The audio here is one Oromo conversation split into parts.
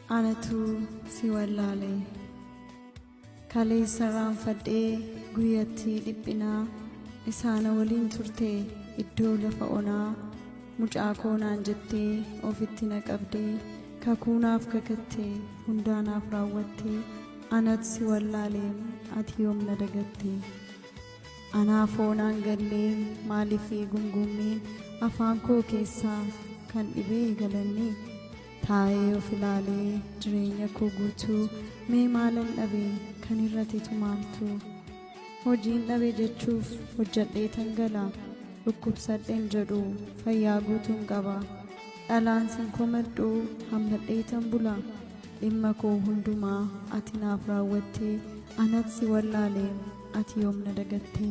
Anatu si wallale kaleessa raanfadhee guyyatti dhiphinaa isaana waliin turte iddoo lafa onaa mucaa koonaan jettee ofitti na qabdee kakuunaaf kakattee hundaanaaf raawwattee anatu si wallale ati yoom na dagatte anaaf oonaan gallee maaliif gungummeen afaan koo keessaa kan dhibee galanne taa'ee of ilaalee jireenya koo guutuu mee maalan dhabee kan irratti tumaaltu hojiin dhabe jechuuf hojjadhee tangalaa dhukkubsadheen jedhu fayyaa guutuun qaba dhalaan sin komadhu hammadhee tan bula dhimma koo hundumaa ati naaf raawwattee anatu si wallaalee ati yoom na dagatte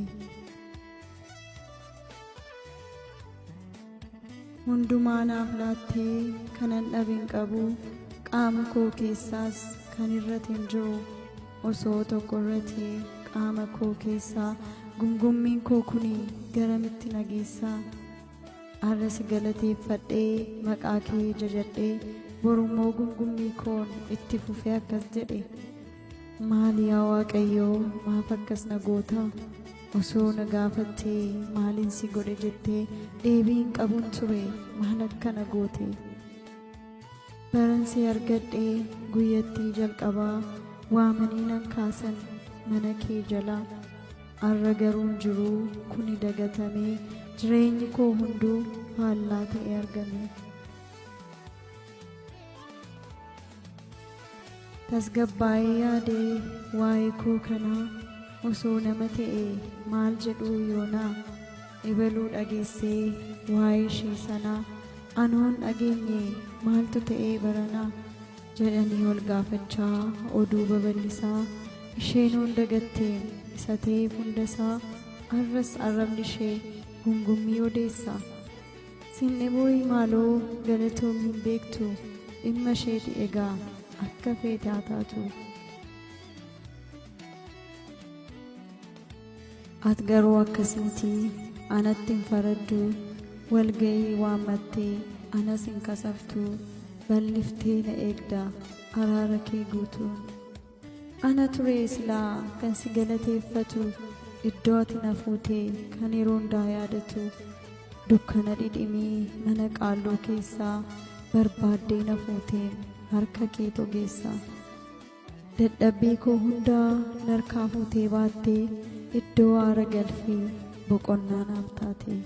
hundumaa naaf laattee kanan dhabeen qabu qaama koo keessaas kan irratti hin jiru osoo tokko irratti qaama koo keessaa gungummiin koo kuni garamitti nageessaa har'a si galateeffadhee maqaa kee jajadhee borummoo gungummii koon itti fufee akkas jedhe maali yaa Waaqayyoo maaf akkas na goota osoo na gaafattee maaliin si godhe jettee deebiin qabuun ture maal akkana goote baransi argadhee guyyattii jalqabaa waamanii nan kaasan mana kee jala har'a garuun jiruu kuni dagatamee jireenyi koo hunduu faallaa ta'e argame tasgabbaa'ee yaadee waa'ee koo kanaa osoo nama ta'e maal jedhu yoonaa ibaluu dhageessee waa'ee ishee sanaa anoon dhageenye maaltu ta'ee baranaa jedhanii wal gaafachaa oduu babal'isaa isheenuun dagatteen isa ta'eef hundasaa arras arrabni ishee gungummii odeessaa sinni boo'ii maaloo galatoom hin beektu dhimma isheeti egaa akka feete haa taatu ati garuu akkasitti anatti hin faraddu walga'ii waammattee anas hin kasaftu balliftee na eegda araara kee guutuun ana ture silaa kan si galateeffatu iddoo ati na fuutee kan yeroo hundaa yaadatu dukkana dhidhimii mana qaalloo keessaa barbaaddee na fuuteen harka kee togeessa dadhabbii koo hundaa narkaa fuutee baattee iddoo aara galfii boqonnaa naaf taate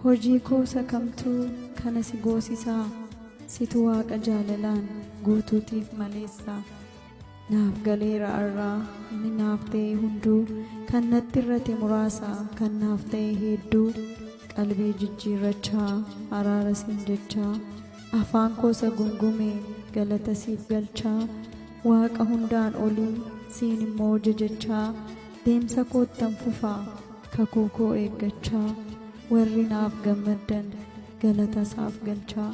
hojii koo sakamtuu kana si goosisaa situ waaqa jaalalaan guutuutiif maleessaa naaf galeera arraa inni naaf ta'e hunduu kan natti irrate muraasa kan naaf ta'e hedduu qalbii jijjiirrachaa araara siin jechaa afaan koo isa gungume galata siif galchaa waaqa hundaan olii siin immoo jajachaa deemsa koottan fufaa kakuu koo eeggachaa warri naaf gammaddan galata isaaf galchaa